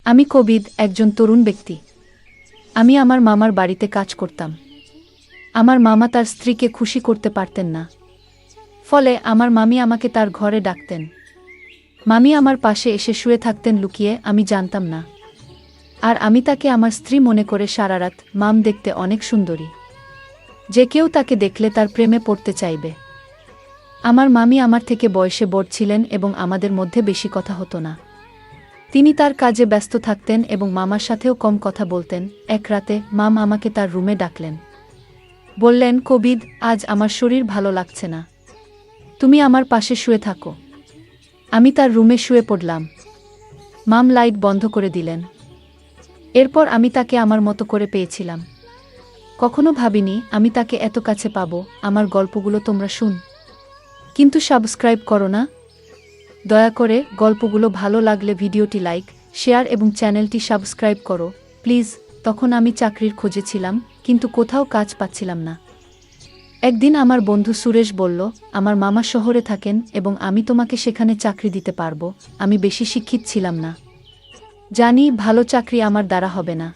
আমি কবিদ, একজন তরুণ ব্যক্তি। আমি আমার মামার বাড়িতে কাজ করতাম। আমার মামা তার স্ত্রীকে খুশি করতে পারতেন না। ফলে আমার মামি আমাকে তার ঘরে ডাকতেন। মামি আমার পাশে এসে শুয়ে থাকতেন লুকিয়ে, আমি জানতাম না। আর আমি তাকে আমার স্ত্রী মনে করে সারারাত। মাম দেখতে অনেক সুন্দরী, যে কেউ তাকে দেখলে তার প্রেমে পড়তে চাইবে। আমার মামি আমার থেকে বয়সে বড় ছিলেন এবং আমাদের মধ্যে বেশি কথা হতো না। তিনি তার কাজে ব্যস্ত থাকতেন এবং মামার সাথেও কম কথা বলতেন। এক রাতে মাম আমাকে তার রুমে ডাকলেন। বললেন, কবিদ, আজ আমার শরীর ভালো লাগছে না, তুমি আমার পাশে শুয়ে থাকো। আমি তার রুমে শুয়ে পড়লাম। মাম লাইট বন্ধ করে দিলেন। এরপর আমি তাকে আমার মতো করে পেয়েছিলাম। কখনো ভাবিনি আমি তাকে এত কাছে পাবো। আমার গল্পগুলো তোমরা শুন, কিন্তু সাবস্ক্রাইব করো না। দয়া করে গল্পগুলো ভালো লাগলে ভিডিওটি লাইক, শেয়ার এবং চ্যানেলটি সাবস্ক্রাইব করো প্লিজ। তখন আমি চাকরির খোঁজে ছিলাম, কিন্তু কোথাও কাজ পাচ্ছিলাম না। একদিন আমার বন্ধু সুরেশ বলল, আমার মামা শহরে থাকেন এবং আমি তোমাকে সেখানে চাকরি দিতে পারবো। আমি বেশি শিক্ষিত ছিলাম না, জানি ভালো চাকরি আমার দ্বারা হবে না।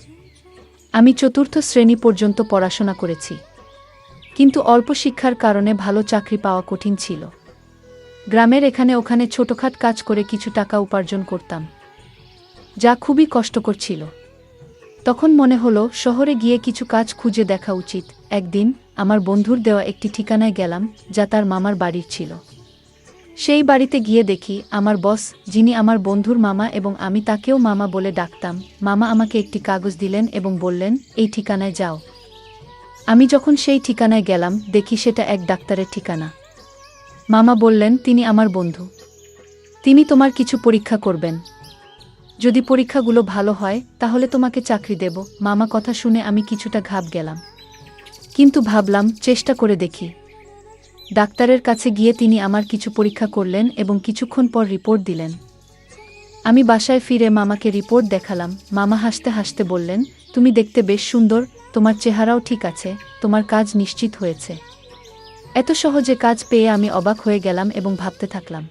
আমি ৪র্থ শ্রেণী পর্যন্ত পড়াশোনা করেছি, কিন্তু অল্প শিক্ষার কারণে ভালো চাকরি পাওয়া কঠিন ছিল। গ্রামের এখানে ওখানে ছোটখাট কাজ করে কিছু টাকা উপার্জন করতাম, যা খুবই কষ্টকর ছিল। তখন মনে হলো শহরে গিয়ে কিছু কাজ খুঁজে দেখা উচিত। একদিন আমার বন্ধুর দেওয়া একটি ঠিকানায় গেলাম, যা তার মামার বাড়ির ছিল। সেই বাড়িতে গিয়ে দেখি আমার বস, যিনি আমার বন্ধুর মামা এবং আমি তাকেও মামা বলে ডাকতাম, মামা আমাকে একটি কাগজ দিলেন এবং বললেন, এই ঠিকানায় যাও। আমি যখন সেই ঠিকানায় গেলাম, দেখি সেটা এক ডাক্তারের ঠিকানা। মামা বললেন, তিনি আমার বন্ধু, তিনি তোমার কিছু পরীক্ষা করবেন। যদি পরীক্ষাগুলো ভালো হয় তাহলে তোমাকে চাকরি দেব। মামা কথা শুনে আমি কিছুটা ঘাব গেলাম, কিন্তু ভাবলাম চেষ্টা করে দেখি। ডাক্তারের কাছে গিয়ে তিনি আমার কিছু পরীক্ষা করলেন এবং কিছুক্ষণ পর রিপোর্ট দিলেন। আমি বাসায় ফিরে মামাকে রিপোর্ট দেখালাম। মামা হাসতে হাসতে বললেন, তুমি দেখতে বেশ সুন্দর, তোমার চেহারাও ঠিক আছে, তোমার কাজ নিশ্চিত হয়েছে। এত সহজে কাজ পেয়ে আমি অবাক হয়ে গেলাম এবং ভাবতে থাকলাম,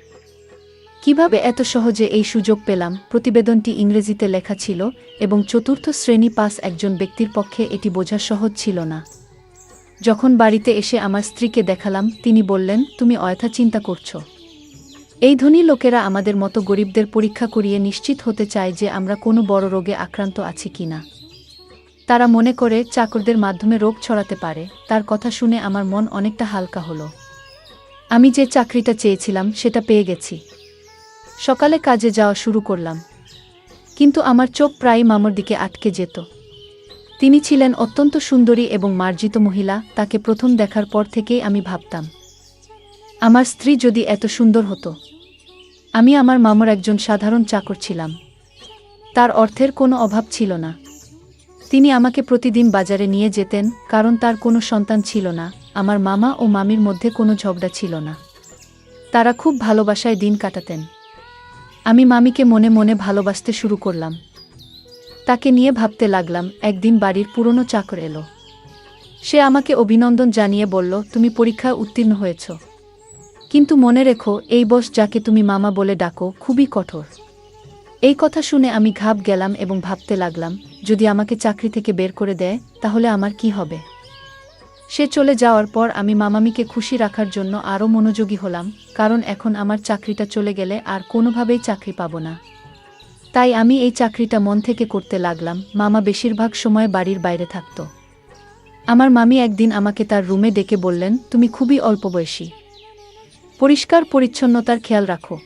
কিভাবে এত সহজে এই সুযোগ পেলাম। প্রতিবেদনটি ইংরেজিতে লেখা ছিল এবং ৪র্থ শ্রেণী পাস একজন ব্যক্তির পক্ষে এটি বোঝা সহজ ছিল না। যখন বাড়িতে এসে আমার স্ত্রীকে দেখালাম, তিনি বললেন, তুমি অযথা চিন্তা করছো। এই ধনী লোকেরা আমাদের মতো গরিবদের পরীক্ষা করিয়ে নিশ্চিত হতে চায় যে আমরা কোনো বড় রোগে আক্রান্ত আছি কিনা। তারা মনে করে চাকরদের মাধ্যমে রোগ ছড়াতে পারে। তার কথা শুনে আমার মন অনেকটা হালকা হলো। আমি যে চাকরিটা চেয়েছিলাম সেটা পেয়ে গেছি। সকালে কাজে যাওয়া শুরু করলাম, কিন্তু আমার চোখ প্রায় মামার দিকে আটকে যেত। তিনি ছিলেন অত্যন্ত সুন্দরী এবং মার্জিত মহিলা। তাকে প্রথম দেখার পর থেকেই আমি ভাবতাম, আমার স্ত্রী যদি এত সুন্দর হতো। আমি আমার মামার একজন সাধারণ চাকর ছিলাম। তার অর্থের কোনো অভাব ছিল না। তিনি আমাকে প্রতিদিন বাজারে নিয়ে যেতেন, কারণ তার কোনো সন্তান ছিল না। আমার মামা ও মামির মধ্যে কোনো ঝগড়া ছিল না। তারা খুব ভালোবাসায় দিন কাটাতেন। আমি মামিকে মনে মনে ভালোবাসতে শুরু করলাম। তাকে নিয়ে ভাবতে লাগলাম। একদিন বাড়ির পুরনো চাকর এলো। সে আমাকে অভিনন্দন জানিয়ে বলল, তুমি পরীক্ষায় উত্তীর্ণ হয়েছ, কিন্তু মনে রেখো, এই বস যাকে তুমি মামা বলে ডাকো খুবই কঠোর। এই কথা শুনে আমি ঘাব গেলাম এবং ভাবতে লাগলাম, যদি আমাকে চাকরি থেকে বের করে দেয় তাহলে আমার কি হবে। সে চলে যাওয়ার পর আমি মামামিকে খুশি রাখার জন্য আরও মনোযোগী হলাম, কারণ এখন আমার চাকরিটা চলে গেলে আর কোনোভাবেই চাকরি পাবো না। তাই আমি এই চাকরিটা মন থেকে করতে লাগলাম। মামা বেশিরভাগ সময় বাড়ির বাইরে থাকত। আমার মামি একদিন আমাকে তার রুমে ডেকে বললেন, তুমি খুবই অল্প বয়সী, পরিষ্কার পরিচ্ছন্নতার খেয়াল রাখো।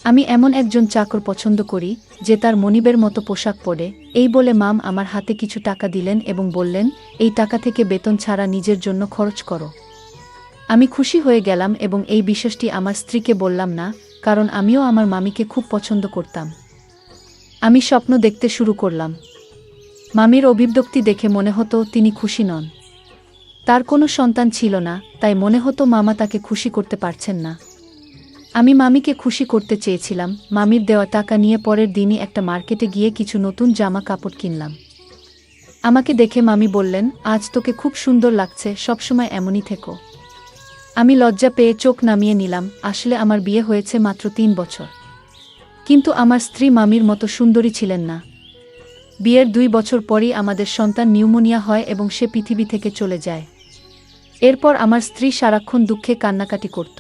আমি এমন একজন চাকর পছন্দ করি যে তার মনিবের মতো পোশাক পরে। এই বলে মাম আমার হাতে কিছু টাকা দিলেন এবং বললেন, এই টাকা থেকে বেতন ছাড়া নিজের জন্য খরচ করো। আমি খুশি হয়ে গেলাম এবং এই বিষয়টি আমার স্ত্রীকে বললাম না, কারণ আমিও আমার মামিকে খুব পছন্দ করতাম। আমি স্বপ্ন দেখতে শুরু করলাম। মামির অভিব্যক্তি দেখে মনে হতো তিনি খুশি নন। তার কোনো সন্তান ছিল না, তাই মনে হতো মামা তাকে খুশি করতে পারছেন না। আমি মামিকে খুশি করতে চেয়েছিলাম। মামির দেওয়া টাকা নিয়ে পরের দিনই একটা মার্কেটে গিয়ে কিছু নতুন জামা কাপড় কিনলাম। আমাকে দেখে মামি বললেন, আজ তোকে খুব সুন্দর লাগছে, সবসময় এমনই থেকো। আমি লজ্জা পেয়ে চোখ নামিয়ে নিলাম। আসলে আমার বিয়ে হয়েছে মাত্র ৩ বছর। কিন্তু আমার স্ত্রী মামির মতো সুন্দরী ছিলেন না। বিয়ের 2 বছর পরই আমাদের সন্তান নিউমোনিয়া হয় এবং সে পৃথিবী থেকে চলে যায়। এরপর আমার স্ত্রী সারাক্ষণ দুঃখে কান্নাকাটি করত।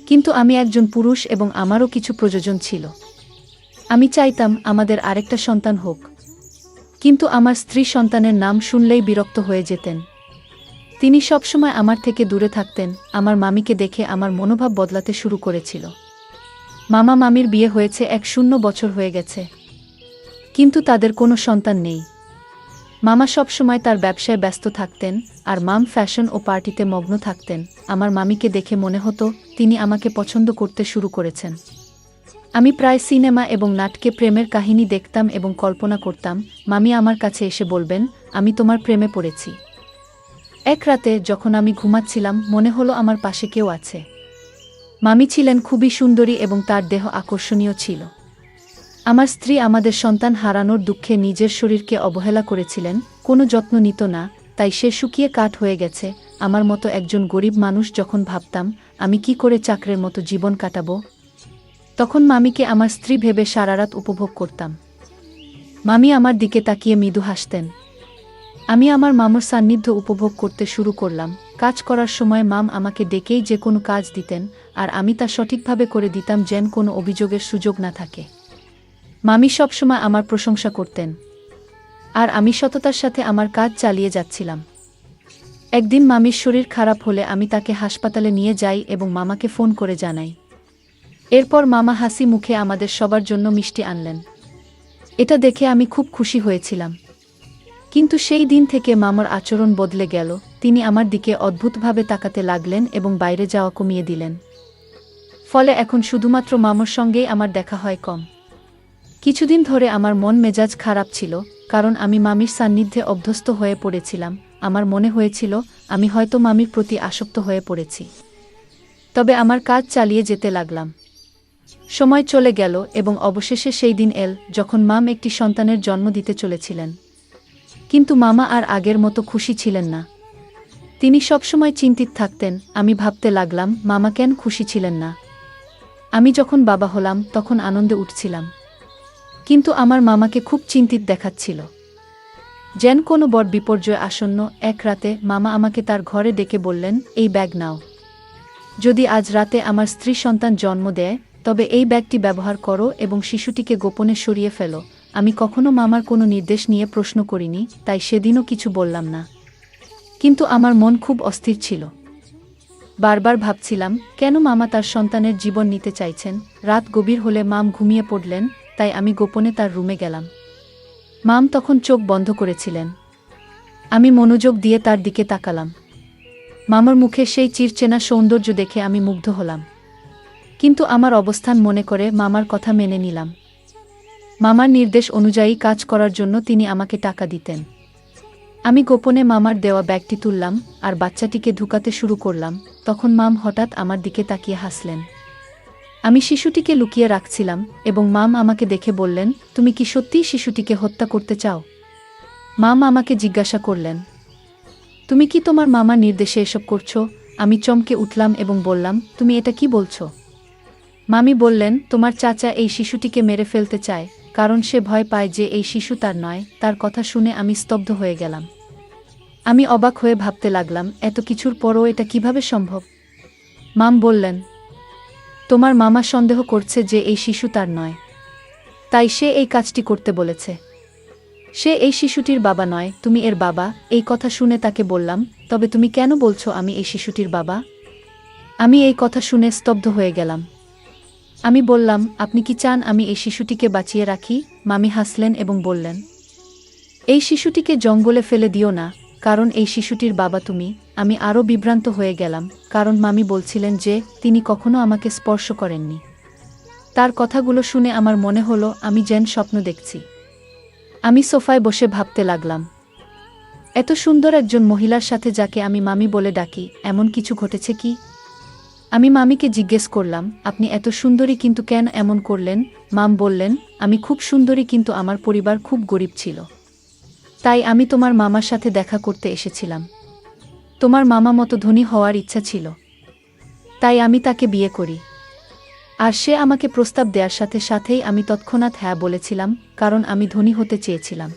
কিন্তু আমি একজন পুরুষ এবং আমারও কিছু প্রয়োজন ছিল। আমি চাইতাম আমাদের আরেকটা সন্তান হোক। কিন্তু আমার স্ত্রী সন্তানের নাম শুনলেই বিরক্ত হয়ে যেতেন। তিনি সবসময় আমার থেকে দূরে থাকতেন। আমার মামিকে দেখে আমার মনোভাব বদলাতে শুরু করেছিল। মামা মামির বিয়ে হয়েছে 10 বছর হয়ে গেছে, কিন্তু তাদের কোনো সন্তান নেই। মামা সবসময় তার ব্যবসায় ব্যস্ত থাকতেন আর মাম ফ্যাশন ও পার্টিতে মগ্ন থাকতেন। আমার মামিকে দেখে মনে হতো তিনি আমাকে পছন্দ করতে শুরু করেছেন। আমি প্রায় সিনেমা এবং নাটকে প্রেমের কাহিনী দেখতাম এবং কল্পনা করতাম মামি আমার কাছে এসে বলবেন, আমি তোমার প্রেমে পড়েছি। এক রাতে যখন আমি ঘুমাচ্ছিলাম মনে হলো আমার পাশে কেউ আছে। মামি ছিলেন খুবই সুন্দরী এবং তার দেহ আকর্ষণীয় ছিল। আমার স্ত্রী আমাদের সন্তান হারানোর দুঃখে নিজের শরীরকে অবহেলা করেছিলেন, কোনো যত্ন নিত না, তাই সে শুকিয়ে কাঠ হয়ে গেছে। আমার মতো একজন গরিব মানুষ যখন ভাবতাম আমি কি করে চাকরের মতো জীবন কাটাবো, তখন মামিকে আমার স্ত্রী ভেবে সারারাত উপভোগ করতাম। মামি আমার দিকে তাকিয়ে মৃদু হাসতেন। আমি আমার মামুর সান্নিধ্য উপভোগ করতে শুরু করলাম। কাজ করার সময় মাম আমাকে ডেকেই যে কোনো কাজ দিতেন আর আমি তা সঠিকভাবে করে দিতাম যেন কোনো অভিযোগের সুযোগ না থাকে। মামি সবসময় আমার প্রশংসা করতেন আর আমি সততার সাথে আমার কাজ চালিয়ে যাচ্ছিলাম। একদিন মামির শরীর খারাপ হলে আমি তাকে হাসপাতালে নিয়ে যাই এবং মামাকে ফোন করে জানাই। এরপর মামা হাসি মুখে আমাদের সবার জন্য মিষ্টি আনলেন। এটা দেখে আমি খুব খুশি হয়েছিলাম। কিন্তু সেই দিন থেকে মামার আচরণ বদলে গেল। তিনি আমার দিকে অদ্ভুতভাবে তাকাতে লাগলেন এবং বাইরে যাওয়া কমিয়ে দিলেন। ফলে এখন শুধুমাত্র মামার সঙ্গেই আমার দেখা হয় কম। কিছুদিন ধরে আমার মন মেজাজ খারাপ ছিল, কারণ আমি মামির সান্নিধ্যে অভ্যস্ত হয়ে পড়েছিলাম। আমার মনে হয়েছিল আমি হয়তো মামির প্রতি আসক্ত হয়ে পড়েছি। তবে আমার কাজ চালিয়ে যেতে লাগলাম। সময় চলে গেল এবং অবশেষে সেই দিন এল যখন মাম একটি সন্তানের জন্ম দিতে চলেছিলেন। কিন্তু মামা আর আগের মতো খুশি ছিলেন না। তিনি সবসময় চিন্তিত থাকতেন। আমি ভাবতে লাগলাম মামা কেন খুশি ছিলেন না। আমি যখন বাবা হলাম তখন আনন্দে উঠছিলাম, কিন্তু আমার মামাকে খুব চিন্তিত দেখাচ্ছিল, যেন কোনো বড় বিপর্যয় আসন্ন। এক রাতে মামা আমাকে তার ঘরে ডেকে বললেন, এই ব্যাগ নাও। যদি আজ রাতে আমার স্ত্রী সন্তান জন্ম দেয় তবে এই ব্যাগটি ব্যবহার করো এবং শিশুটিকে গোপনে সরিয়ে ফেলো। আমি কখনো মামার কোনো নির্দেশ নিয়ে প্রশ্ন করিনি, তাই সেদিনও কিছু বললাম না। কিন্তু আমার মন খুব অস্থির ছিল। বারবার ভাবছিলাম কেন মামা তার সন্তানের জীবন নিতে চাইছেন। রাত গভীর হলে মাম ঘুমিয়ে পড়লেন, তাই আমি গোপনে তার রুমে গেলাম। মাম তখন চোখ বন্ধ করেছিলেন। আমি মনোযোগ দিয়ে তার দিকে তাকালাম। মামার মুখে সেই চিরচেনা সৌন্দর্য দেখে আমি মুগ্ধ হলাম। কিন্তু আমার অবস্থান মনে করে মামার কথা মেনে নিলাম। মামার নির্দেশ অনুযায়ী কাজ করার জন্য তিনি আমাকে টাকা দিতেন। আমি গোপনে মামার দেওয়া ব্যাগটি তুললাম আর বাচ্চাটিকে ঢুকাতে শুরু করলাম। তখন মাম হঠাৎ আমার দিকে তাকিয়ে হাসলেন। আমি শিশুটিকে লুকিয়ে রাখছিলাম এবং মাম আমাকে দেখে বললেন, তুমি কি সত্যিই শিশুটিকে হত্যা করতে চাও? মাম আমাকে জিজ্ঞাসা করলেন, তুমি কি তোমার মামার নির্দেশে এসব করছো? আমি চমকে উঠলাম এবং বললাম, তুমি এটা কি বলছো? মামি বললেন, তোমার চাচা এই শিশুটিকে মেরে ফেলতে চায়, কারণ সে ভয় পায় যে এই শিশু তার নয়। তার কথা শুনে আমি স্তব্ধ হয়ে গেলাম। আমি অবাক হয়ে ভাবতে লাগলাম, এত কিছুর পরও এটা কিভাবে সম্ভব? মাম বললেন, তোমার মামা সন্দেহ করছে যে এই শিশু তার নয়, তাই সে এই কাজটি করতে বলেছে। সে এই শিশুটির বাবা নয়, তুমি এর বাবা। এই কথা শুনে তাকে বললাম, তবে তুমি কেন বলছো আমি এই শিশুটির বাবা? আমি এই কথা শুনে স্তব্ধ হয়ে গেলাম। আমি বললাম, আপনি কি চান আমি এই শিশুটিকে বাঁচিয়ে রাখি? মামি হাসলেন এবং বললেন, এই শিশুটিকে জঙ্গলে ফেলে দিও না, কারণ এই শিশুটির বাবা তুমি। আমি আরও বিভ্রান্ত হয়ে গেলাম, কারণ মামি বলছিলেন যে তিনি কখনো আমাকে স্পর্শ করেননি। তার কথাগুলো শুনে আমার মনে হলো আমি যেন স্বপ্ন দেখছি। আমি সোফায় বসে ভাবতে লাগলাম, এত সুন্দর একজন মহিলার সাথে যাকে আমি মামি বলে ডাকি, এমন কিছু ঘটেছে কি? আমি মামিকে জিজ্ঞেস করলাম, আপনি এত সুন্দরী কিন্তু কেন এমন করলেন? মাম বললেন, আমি খুব সুন্দরী কিন্তু আমার পরিবার খুব গরিব ছিল, তাই আমি তোমার মামার সাথে দেখা করতে এসেছিলাম। তোমার মামা মতো ধনী হওয়ার ইচ্ছা ছিল, তাই আমি তাকে বিয়ে করি। আর সে আমাকে প্রস্তাব দেওয়ার সাথে সাথেই আমি তৎক্ষণাৎ হ্যাঁ বলেছিলাম, কারণ আমি ধনী হতে চেয়েছিলাম।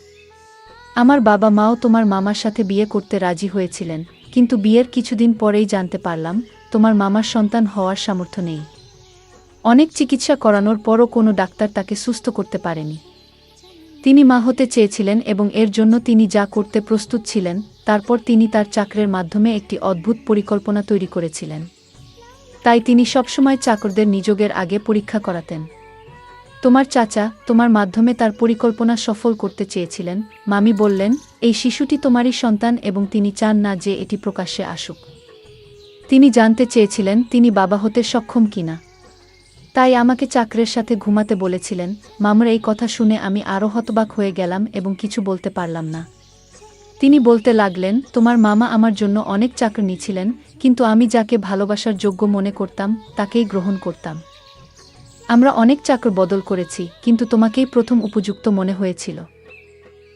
আমার বাবা মাও তোমার মামার সাথে বিয়ে করতে রাজি হয়েছিলেন, কিন্তু বিয়ের কিছুদিন পরেই জানতে পারলাম তোমার মামার সন্তান হওয়ার সামর্থ্য নেই। অনেক চিকিৎসা করানোর পরও কোনো ডাক্তার তাকে সুস্থ করতে পারেনি। তিনি মা হতে চেয়েছিলেন এবং এর জন্য তিনি যা করতে প্রস্তুত ছিলেন, তারপর তিনি তার চাকরের মাধ্যমে একটি অদ্ভুত পরিকল্পনা তৈরি করেছিলেন। তাই তিনি সবসময় চাকরদের নিযোগের আগে পরীক্ষা করাতেন। তোমার চাচা তোমার মাধ্যমে তার পরিকল্পনা সফল করতে চেয়েছিলেন। মামি বললেন, এই শিশুটি তোমারই সন্তান এবং তিনি চান না যে এটি প্রকাশ্যে আসুক। তিনি জানতে চেয়েছিলেন তিনি বাবা হতে সক্ষম কিনা। তাই আমাকে চাকরের সাথে ঘুমাতে বলেছিলেন। মামার এই কথা শুনে আমি আরও হতবাক হয়ে গেলাম এবং কিছু বলতে পারলাম না। তিনি বলতে লাগলেন, তোমার মামা আমার জন্য অনেক চাকর নিয়েছিলেন, কিন্তু আমি যাকে ভালোবাসার যোগ্য মনে করতাম তাকেই গ্রহণ করতাম। আমরা অনেক চাকর বদল করেছি, কিন্তু তোমাকেই প্রথম উপযুক্ত মনে হয়েছিল।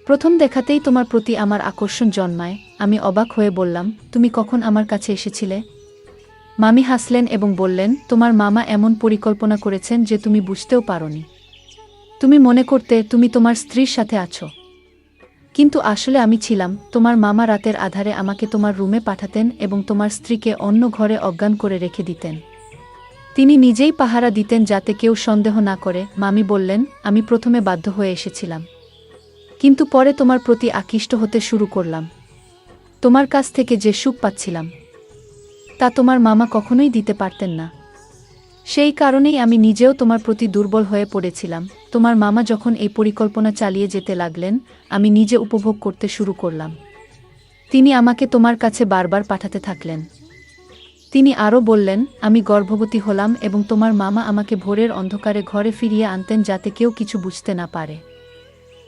প্রথম দেখাতেই তোমার প্রতি আমার আকর্ষণ জন্মায়। আমি অবাক হয়ে বললাম, তুমি কখন আমার কাছে এসেছিলে? মামি হাসলেন এবং বললেন, তোমার মামা এমন পরিকল্পনা করেছেন যে তুমি বুঝতেও পারোনি। তুমি মনে করতে তুমি তোমার স্ত্রীর সাথে আছো, কিন্তু আসলে আমি ছিলাম। তোমার মামা রাতের আধারে আমাকে তোমার রুমে পাঠাতেন এবং তোমার স্ত্রীকে অন্য ঘরে অজ্ঞান করে রেখে দিতেন। তিনি নিজেই পাহারা দিতেন যাতে কেউ সন্দেহ না করে। মামি বললেন, আমি প্রথমে বাধ্য হয়ে এসেছিলাম, কিন্তু পরে তোমার প্রতি আকৃষ্ট হতে শুরু করলাম। তোমার কাছ থেকে যে সুখ পাচ্ছিলাম তা তোমার মামা কখনোই দিতে পারতেন না। সেই কারণেই আমি নিজেও তোমার প্রতি দুর্বল হয়ে পড়েছিলাম। তোমার মামা যখন এই পরিকল্পনা চালিয়ে যেতে লাগলেন, আমি নিজে উপভোগ করতে শুরু করলাম। তিনি আমাকে তোমার কাছে বারবার পাঠাতে থাকলেন। তিনি আরও বললেন, আমি গর্ভবতী হলাম এবং তোমার মামা আমাকে ভোরের অন্ধকারে ঘরে ফিরিয়ে আনতেন যাতে কেউ কিছু বুঝতে না পারে।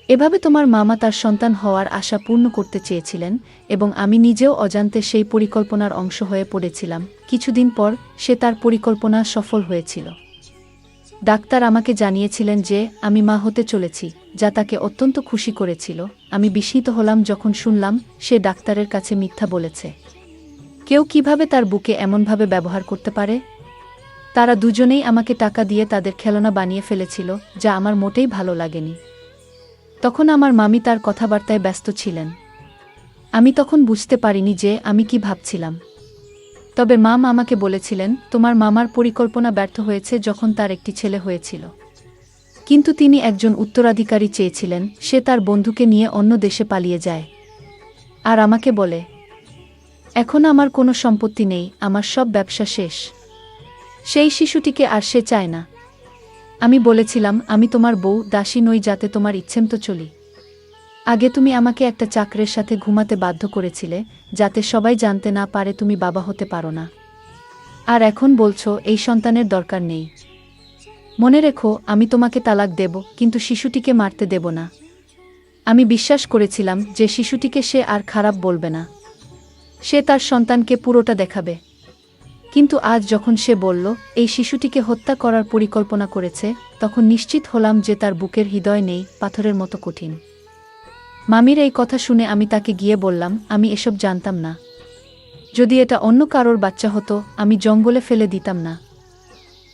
এভাবে তোমার মামা তার সন্তান হওয়ার আশা পূর্ণ করতে চেয়েছিলেন এবং আমি নিজেও অজান্তে সেই পরিকল্পনার অংশ হয়ে পড়েছিলাম। কিছুদিন পর সে তার পরিকল্পনা সফল হয়েছিল। ডাক্তার আমাকে জানিয়েছিলেন যে আমি মা হতে চলেছি, যা তাকে অত্যন্ত খুশি করেছিল। আমি বিস্মিত হলাম যখন শুনলাম সে ডাক্তারের কাছে মিথ্যা বলেছে। কেউ কিভাবে তার বুকে এমনভাবে ব্যবহার করতে পারে? তারা দুজনেই আমাকে টাকা দিয়ে তাদের খেলনা বানিয়ে ফেলেছিল, যা আমার মোটেই ভালো লাগেনি। তখন আমার মামি তার কথাবার্তায় ব্যস্ত ছিলেন। আমি তখন বুঝতে পারিনি যে আমি কি ভাবছিলাম। তবে মা আমাকে বলেছিলেন, তোমার মামার পরিকল্পনা ব্যর্থ হয়েছে যখন তার একটি ছেলে হয়েছিল, কিন্তু তিনি একজন উত্তরাধিকারী চেয়েছিলেন। সে তার বন্ধুকে নিয়ে অন্য দেশে পালিয়ে যায় আর আমাকে বলে, এখন আমার কোনো সম্পত্তি নেই, আমার সব ব্যবসা শেষ। সেই শিশুটিকে আর সে চায় না। আমি বলেছিলাম, আমি তোমার বউ, দাসী নই যাতে তোমার ইচ্ছেমতো চলি। আগে তুমি আমাকে একটা চাকরের সাথে ঘুমাতে বাধ্য করেছিলে, যাতে সবাই জানতে না পারে তুমি বাবা হতে পারো না। আর এখন বলছো এই সন্তানের দরকার নেই। মনে রেখো, আমি তোমাকে তালাক দেব, কিন্তু শিশুটিকে মারতে দেব না। আমি বিশ্বাস করেছিলাম যে শিশুটিকে সে আর খারাপ বলবে না, সে তার সন্তানকে পুরোটা দেখাবে। কিন্তু আজ যখন সে বলল এই শিশুটিকে হত্যা করার পরিকল্পনা করেছে, তখন নিশ্চিত হলাম যে তার বুকের হৃদয় নেই, পাথরের মতো কঠিন। মামির এই কথা শুনে আমি তাকে গিয়ে বললাম, আমি এসব জানতাম না। যদি এটা অন্য কারোর বাচ্চা হতো, আমি জঙ্গলে ফেলে দিতাম না।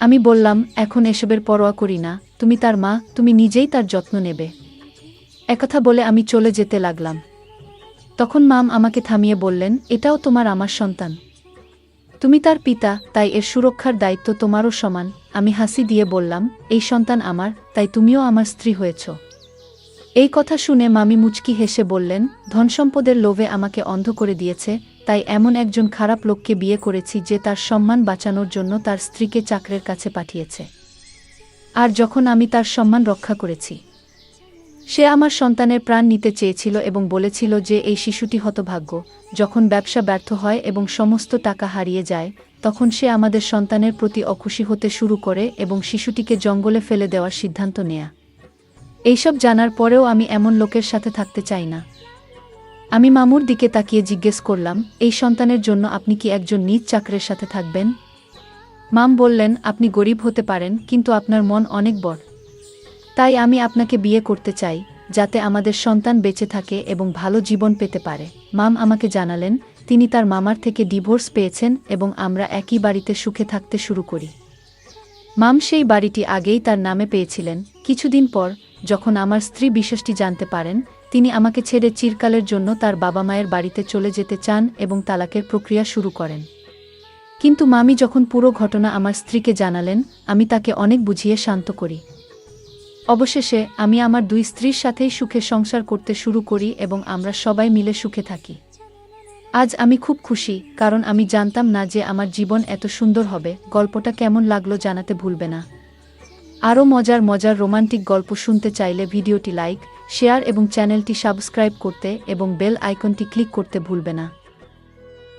আমি বললাম, এখন এসবের পরোয়া করি না, তুমি তার মা, তুমি নিজেই তার যত্ন নেবে। একথা বলে আমি চলে যেতে লাগলাম। তখন মাম আমাকে থামিয়ে বললেন, এটাও তোমার আমার সন্তান। তুমি তার পিতা, তাই এর সুরক্ষার দায়িত্ব তোমারও সমান। আমি হাসি দিয়ে বললাম, এই সন্তান আমার, তাই তুমিও আমার স্ত্রী হয়েছ। এই কথা শুনে মামি মুচকি হেসে বললেন, ধনসম্পদের লোভে আমাকে অন্ধ করে দিয়েছে, তাই এমন একজন খারাপ লোককে বিয়ে করেছি যে তার সম্মান বাঁচানোর জন্য তার স্ত্রীকে চাকরের কাছে পাঠিয়েছে। আর যখন আমি তার সম্মান রক্ষা করেছি, সে আমার সন্তানের প্রাণ নিতে চেয়েছিল এবং বলেছিল যে এই শিশুটি হতভাগ্য। যখন ব্যবসা ব্যর্থ হয় এবং সমস্ত টাকা হারিয়ে যায়, তখন সে আমাদের সন্তানের প্রতি অখুশি হতে শুরু করে এবং শিশুটিকে জঙ্গলে ফেলে দেওয়ার সিদ্ধান্ত নেয়া। এইসব জানার পরেও আমি এমন লোকের সাথে থাকতে চাই না। আমি মামুর দিকে তাকিয়ে জিজ্ঞেস করলাম, এই সন্তানের জন্য আপনি কি একজন নিজ চাকরের সাথে থাকবেন? মাম বললেন, আপনি গরিব হতে পারেন, কিন্তু আপনার মন অনেক বড়। তাই আমি আপনাকে বিয়ে করতে চাই, যাতে আমাদের সন্তান বেঁচে থাকে এবং ভালো জীবন পেতে পারে। মাম আমাকে জানালেন তিনি তার মামার থেকে ডিভোর্স পেয়েছেন এবং আমরা একই বাড়িতে সুখে থাকতে শুরু করি। মাম সেই বাড়িটি আগেই তার নামে পেয়েছিলেন। কিছুদিন পর যখন আমার স্ত্রী বিষয়টি জানতে পারেন, তিনি আমাকে ছেড়ে চিরকালের জন্য তার বাবা মায়ের বাড়িতে চলে যেতে চান এবং তালাকের প্রক্রিয়া শুরু করেন। কিন্তু মামি যখন পুরো ঘটনা আমার স্ত্রীকে জানালেন, আমি তাকে অনেক বুঝিয়ে শান্ত করি। অবশেষে আমি আমার দুই স্ত্রীর সাথেই সুখে সংসার করতে শুরু করি এবং আমরা সবাই মিলে সুখে থাকি। আজ আমি খুব খুশি, কারণ আমি জানতাম না যে আমার জীবন এত সুন্দর হবে। গল্পটা কেমন লাগলো জানাতে ভুলবে না। আরও মজার মজার রোমান্টিক গল্প শুনতে চাইলে ভিডিওটি লাইক, শেয়ার এবং চ্যানেলটি সাবস্ক্রাইব করতে এবং বেল আইকনটি ক্লিক করতে ভুলবে না।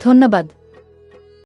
ধন্যবাদ।